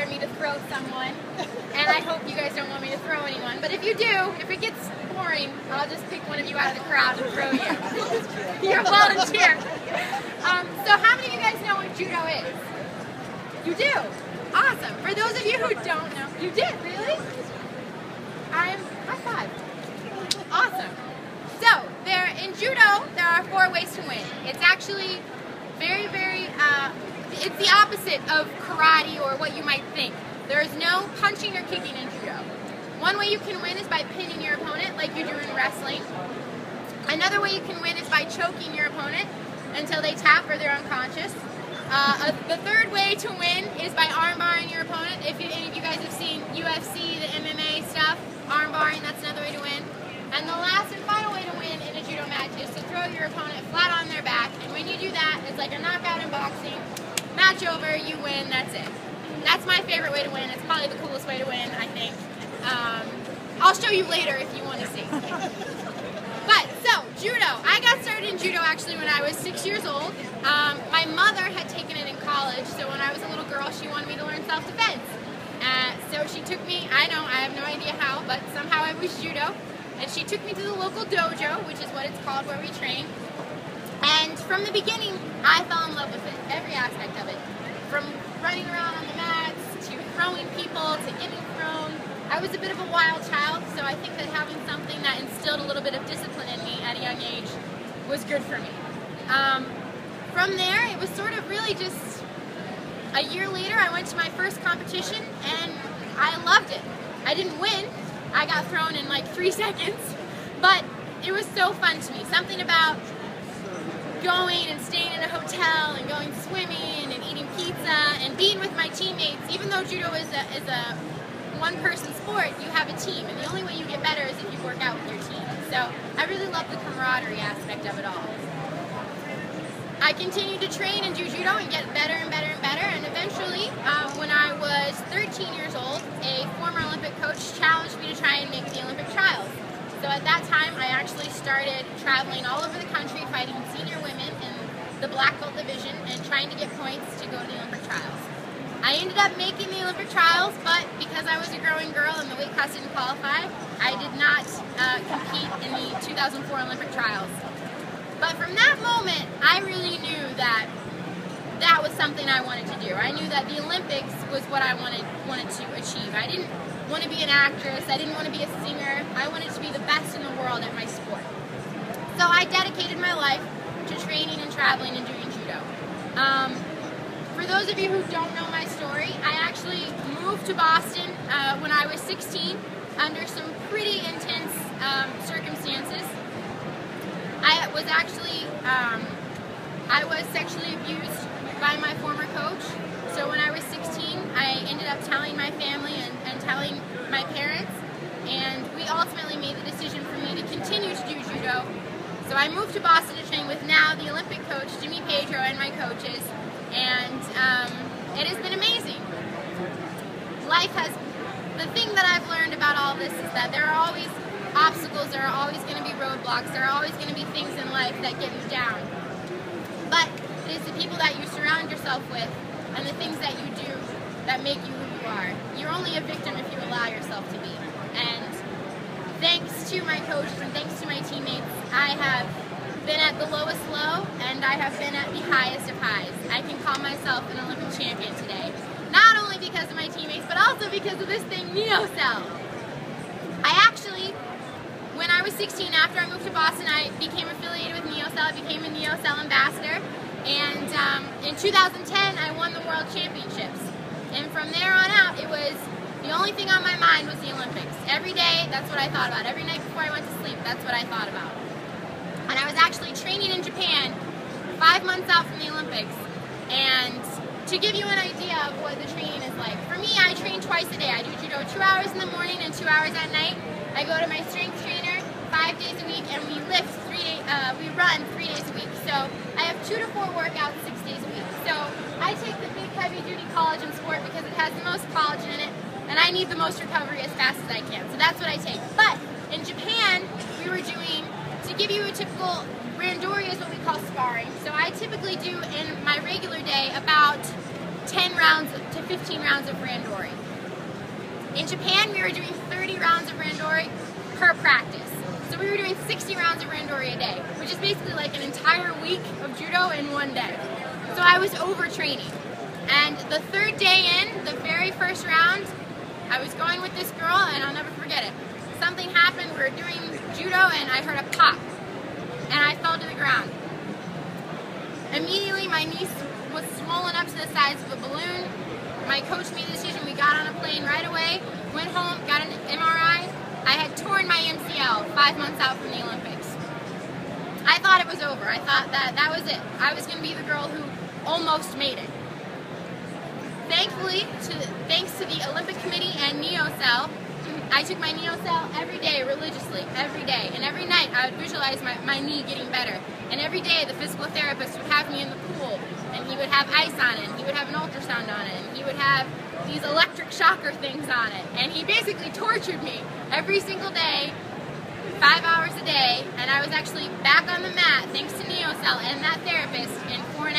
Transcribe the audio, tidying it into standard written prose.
me to throw someone, and I hope you guys don't want me to throw anyone, but if you do, if it gets boring, I'll just pick one of you out of the crowd and throw you. You're a volunteer. So how many of you guys know what Judo is? You do? Awesome. For those of you who don't know, you did, really? High five. Awesome. So, in Judo, there are 4 ways to win. It's actually it's the opposite of karate or what you might think. There is no punching or kicking in Judo. One way you can win is by pinning your opponent, like you do in wrestling. Another way you can win is by choking your opponent until they tap or they're unconscious. The third way to win is by armbarring your opponent. If any of you guys have seen UFC, the MMA stuff, armbarring, that's another way to win. And the last and final way to win in a Judo match is to throw your opponent flat on their back. And when you do that, it's like a knockout in boxing. Match over, you win, that's it. That's my favorite way to win. It's probably the coolest way to win, I think. I'll show you later if you want to see. But, so, Judo. I got started in Judo actually when I was 6 years old. My mother had taken it in college, so when I was a little girl, she wanted me to learn self-defense. So she took me, I have no idea how, but somehow I was Judo. And she took me to the local dojo, which is what it's called, where we train. And from the beginning, I fell in love with it, every aspect of it. From running around on the mats, to throwing people, to getting thrown. I was a bit of a wild child, so I think that having something that instilled a little bit of discipline in me at a young age was good for me. From there, it was sort of really just a year later, I went to my first competition, and I loved it. I didn't win. I got thrown in like 3 seconds, but it was so fun to me. Something about going and staying in a hotel and going swimming and eating pizza and being with my teammates. Even though Judo is a one-person sport, you have a team, and the only way you get better is if you work out with your team. So I really love the camaraderie aspect of it all. I continued to train and do Judo and get better and better and better, and eventually, when I was 13 years old, a former Olympic coach challenged me to try and make the Olympic trials. So at that time, I actually started traveling all over the country fighting senior women in the black belt division and trying to get points to go to the Olympic trials. I ended up making the Olympic trials, but because I was a growing girl and the weight class didn't qualify, I did not compete in the 2004 Olympic trials. But from that moment, I really knew that that was something I wanted to do. I knew that the Olympics was what I wanted to achieve. I didn't want to be an actress. I didn't want to be a singer. I wanted to be the best in the world at my sport. So I dedicated my life to training and traveling and doing Judo. For those of you who don't know my story, I actually moved to Boston when I was 16 under some pretty intense circumstances. I was sexually abused by my former coach. So when I was 16, I ended up telling my family and telling my parents, and we ultimately made the decision for me to continue to do Judo. So I moved to Boston to train with now the Olympic coach, Jimmy Pedro, and my coaches, and it has been amazing. The thing that I've learned about all this is that there are always obstacles, there are always going to be roadblocks, there are always going to be things in life that get you down. But it is the people that you surround yourself with and the things that you do that make you who you are. You're only a victim if you allow yourself to be. And thanks to my coach and thanks to my teammates, I have been at the lowest low and I have been at the highest of highs. I can call myself an Olympic champion today. Not only because of my teammates, but also because of this thing, NeoCell. When I was 16, after I moved to Boston, I became affiliated with NeoCell. I became a NeoCell ambassador. And in 2010, I won the World Championships. And from there on out, it was the only thing on my mind was the Olympics. Every day, that's what I thought about. Every night before I went to sleep, that's what I thought about. And I was actually training in Japan 5 months out from the Olympics. And to give you an idea of what the training is like, for me, I train twice a day. I do Judo 2 hours in the morning and 2 hours at night. I go to my strength trainer 5 days a week, and we lift we run 3 days a week. So I have 2 to 4 workouts 6 days a week. So I take the big heavy duty collagen sport because it has the most collagen in it, and I need the most recovery as fast as I can. So that's what I take. But in Japan, we were doing, to give you a typical, randori is what we call sparring. So I typically do in my regular day about 10 rounds to 15 rounds rounds of randori. In Japan, we were doing 30 rounds of randori per practice. So we were doing 60 rounds of randori a day, which is basically like an entire week of judo in one day. So I was overtraining. And the third day in, the very first round, I was going with this girl, and I'll never forget it. Something happened, we were doing judo, and I heard a pop, and I fell to the ground. Immediately, my knee was swollen up to the size of a balloon. My coach made the decision, we got on a plane right away, went home, got an MRI. I had torn my MCL 5 months out from the Olympics. I thought it was over. I thought that was it. I was going to be the girl who almost made it. Thankfully, thanks to the Olympic Committee and NeoCell, I took my NeoCell every day, religiously, every day. And every night I would visualize my knee getting better. And every day the physical therapist would have me in the pool, and he would have ice on it, and he would have an ultrasound on it, and he would have these electric shocker things on it. And he basically tortured me every single day, 5 hours a day, and I was actually back on the mat thanks to NeoCell and that therapist in 4.5